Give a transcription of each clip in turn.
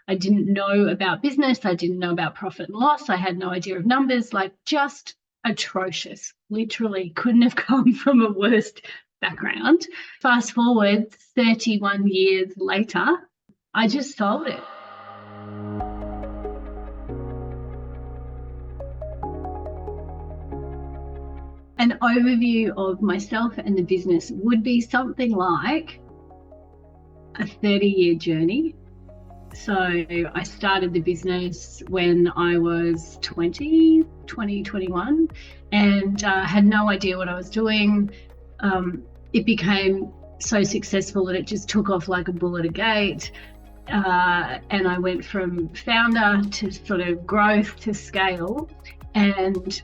I didn't know about business. I didn't know about profit and loss. I had no idea of numbers, like just atrocious. Literally couldn't have come from a worse background. Fast forward 31 years later, I just sold it. An overview of myself and the business would be something like a 30-year journey. So I started the business when I was 21, and had no idea what I was doing. It became so successful that it just took off like a bull at a gate. And I went from founder to sort of growth to scale, and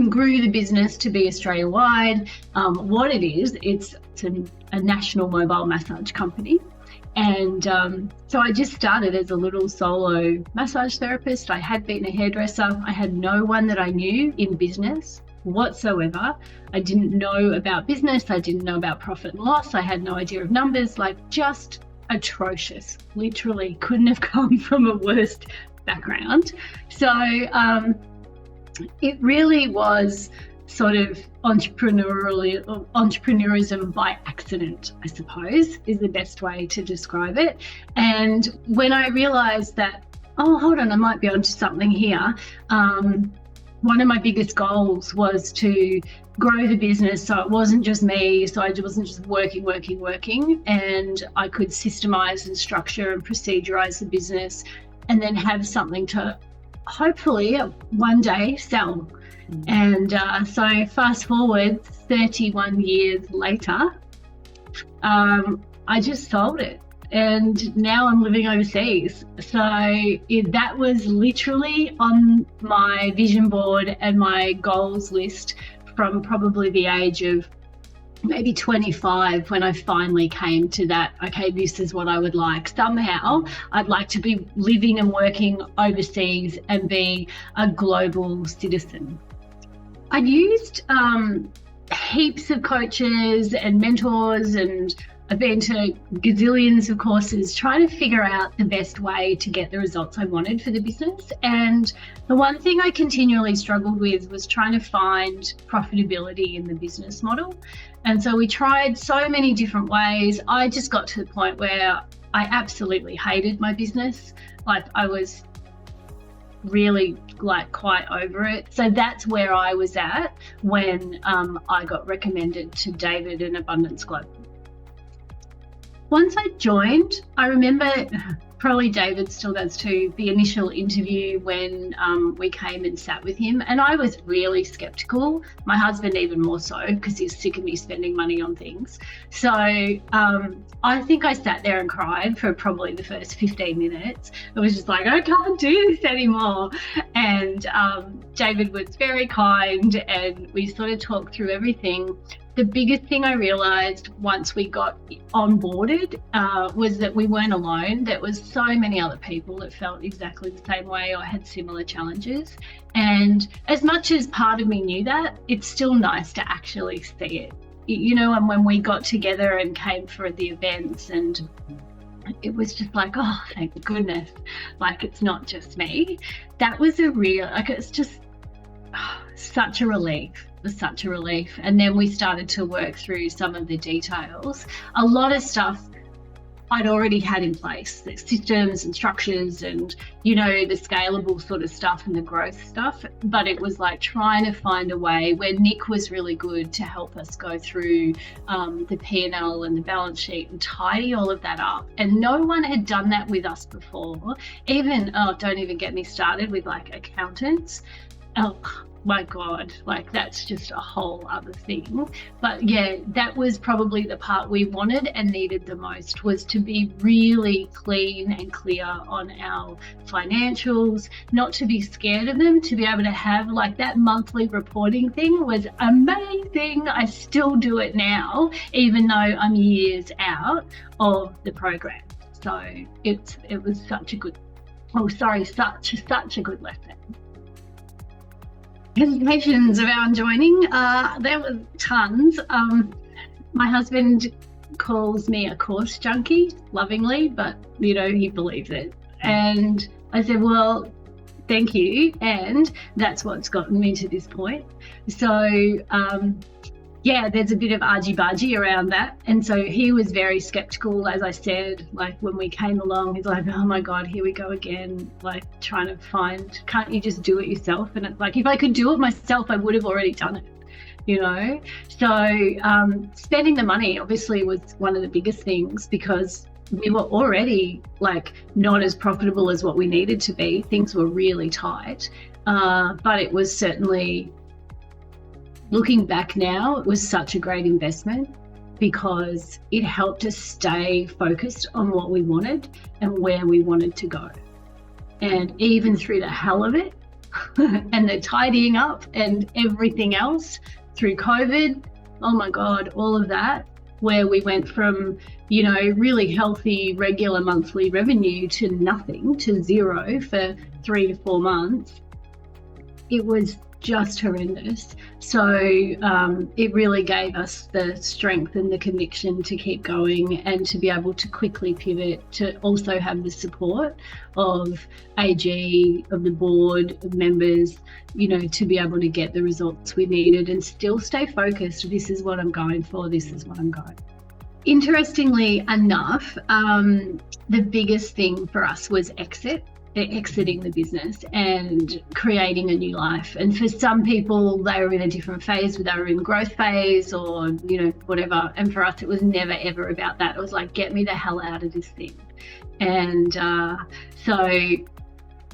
grew the business to be Australia-wide. What it is, it's a national mobile massage company. And so I just started as a little solo massage therapist. I had been a hairdresser. I had no one that I knew in business whatsoever. I didn't know about business. I didn't know about profit and loss. I had no idea of numbers, like just atrocious. Literally couldn't have come from a worse background. So it really was sort of entrepreneurism by accident, I suppose, is the best way to describe it. And when I realized that, oh, hold on, I might be onto something here, one of my biggest goals was to grow the business so it wasn't just me, so I wasn't just working, and I could systemize and structure and procedurize the business and then have something to hopefully one day sell. And so fast forward 31 years later, I just sold it, and now I'm living overseas. So that was literally on my vision board and my goals list from probably the age of maybe 25, when I finally came to that, okay, this is what I would like. Somehow I'd like to be living and working overseas and be a global citizen. I used heaps of coaches and mentors, and I've been to gazillions of courses trying to figure out the best way to get the results I wanted for the business. And the one thing I continually struggled with was trying to find profitability in the business model. And so we tried so many different ways. I just got to the point where I absolutely hated my business. Like, I was really quite over it. So that's where I was at when I got recommended to David and Abundance Global. Once I joined, I remember, probably David still does too, the initial interview when we came and sat with him, and I was really skeptical. My husband even more so, because he's sick of me spending money on things. So I think I sat there and cried for probably the first 15 minutes. It was just like, I can't do this anymore. And David was very kind, and we sort of talked through everything. The biggest thing I realised once we got onboarded was that we weren't alone. There was so many other people that felt exactly the same way or had similar challenges. And as much as part of me knew that, it's still nice to actually see it. You know, and when we got together and came for the events, and it was just like, oh, thank goodness, like it's not just me. That was a real, like, it's just such a relief. Was such a relief. And then we started to work through some of the details. A lot of stuff I'd already had in place, the systems and structures and, you know, the scalable sort of stuff and the growth stuff. But it was like trying to find a way where Nick was really good to help us go through the P&L and the balance sheet and tidy all of that up. And no one had done that with us before. Even, oh, don't even get me started with like accountants. Oh, my God, like that's just a whole other thing. But yeah, that was probably the part we wanted and needed the most, was to be really clean and clear on our financials, not to be scared of them, to be able to have like that monthly reporting thing was amazing. I still do it now, even though I'm years out of the program. So it was such a good, such a good lesson. Hesitations around joining, there were tons. My husband calls me a course junkie lovingly, but you know, he believes it. And I said, well, thank you. And that's what's gotten me to this point. So, yeah, there's a bit of argy-bargy around that. And so he was very skeptical, as I said, like when we came along, he's like, oh my God, here we go again, like trying to find, can't you just do it yourself? And it's like, if I could do it myself, I would have already done it, you know? So spending the money obviously was one of the biggest things, because we were already like not as profitable as what we needed to be. Things were really tight, but it was certainly, looking back now, it was such a great investment, because it helped us stay focused on what we wanted and where we wanted to go. And even through the hell of it and the tidying up and everything else through COVID, oh my God, all of that, where we went from, you know, really healthy, regular monthly revenue to nothing, to zero for 3 to 4 months, it was just horrendous. So it really gave us the strength and the conviction to keep going and to be able to quickly pivot, to also have the support of AG, of the board, of members, you know, to be able to get the results we needed and still stay focused. This is what I'm going for. This is what I'm going. Interestingly enough, the biggest thing for us was exiting the business and creating a new life. And for some people, they were in a different phase, they were in growth phase or, you know, whatever. And for us, it was never, ever about that. It was like, get me the hell out of this thing. And so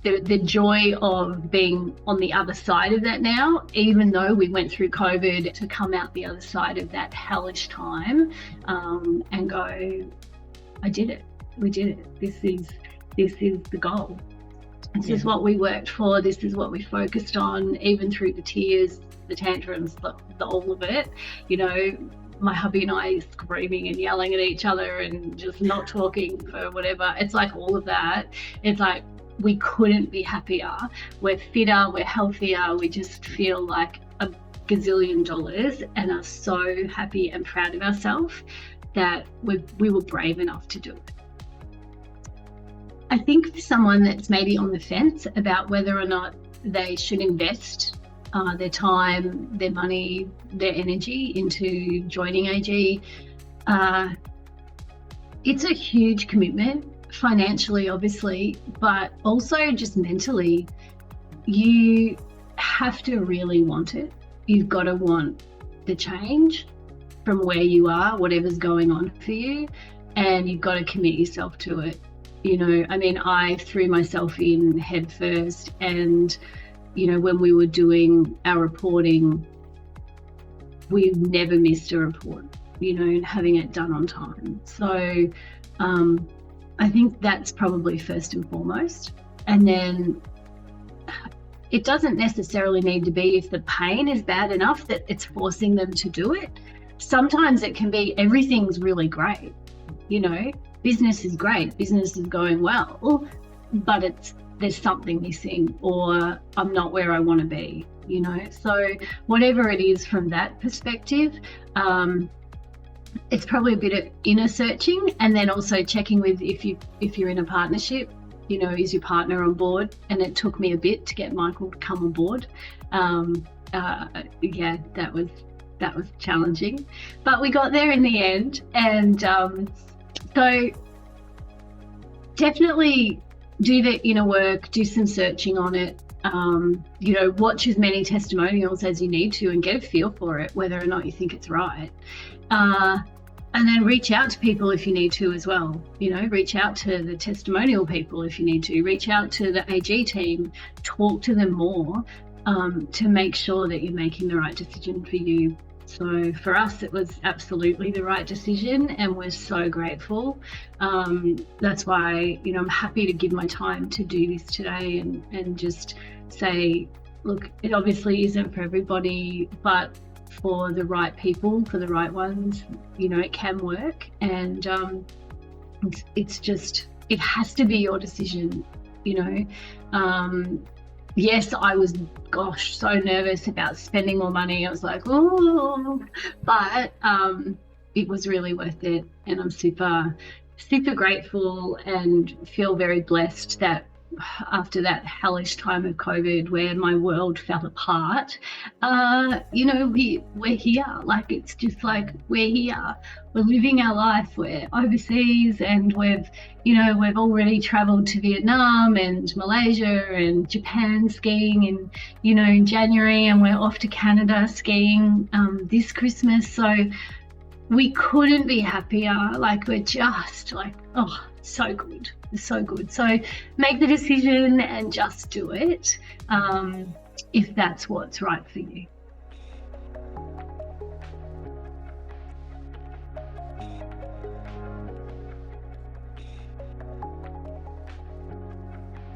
the joy of being on the other side of that now, even though we went through COVID, to come out the other side of that hellish time and go, I did it. We did it. This is the goal. This is what we worked for. This is what we focused on, even through the tears, the tantrums, the all of it. You know, my hubby and I screaming and yelling at each other and just not talking for whatever. It's like all of that. It's like we couldn't be happier. We're fitter, we're healthier. We just feel like a gazillion dollars and are so happy and proud of ourselves that we were brave enough to do it. I think for someone that's maybe on the fence about whether or not they should invest their time, their money, their energy into joining AG, it's a huge commitment, financially, obviously, but also just mentally. You have to really want it. You've got to want the change from where you are, whatever's going on for you, and you've got to commit yourself to it. You know, I mean, I threw myself in head first, and, you know, when we were doing our reporting, we never missed a report, you know, and having it done on time. So I think that's probably first and foremost. And then it doesn't necessarily need to be if the pain is bad enough that it's forcing them to do it. Sometimes it can be everything's really great, you know. Business is great, business is going well, but there's something missing, or I'm not where I want to be, you know. So whatever it is from that perspective, it's probably a bit of inner searching, and then also checking with if you're in a partnership, you know, is your partner on board? And it took me a bit to get Michael to come on board. Yeah, that was challenging, but we got there in the end. And so definitely do the inner work, do some searching on it, you know, watch as many testimonials as you need to and get a feel for it, whether or not you think it's right. And then reach out to people if you need to as well. You know, reach out to the testimonial people if you need to, reach out to the AG team, talk to them more to make sure that you're making the right decision for you. So for us, it was absolutely the right decision, and we're so grateful. That's why, you know, I'm happy to give my time to do this today and just say, look, it obviously isn't for everybody, but for the right people, for the right ones, you know, it can work. And it's just, it has to be your decision, you know. Yes, I was, so nervous about spending more money. I was like, oh, but it was really worth it. And I'm super super grateful and feel very blessed that after that hellish time of COVID where my world fell apart, we're here. Like, it's just like, we're here. We're living our life. We're overseas, and we've already traveled to Vietnam and Malaysia and Japan skiing in January, and we're off to Canada skiing this Christmas. So we couldn't be happier. Like, we're just like, oh, so good. It's so good. So make the decision and just do it, if that's what's right for you.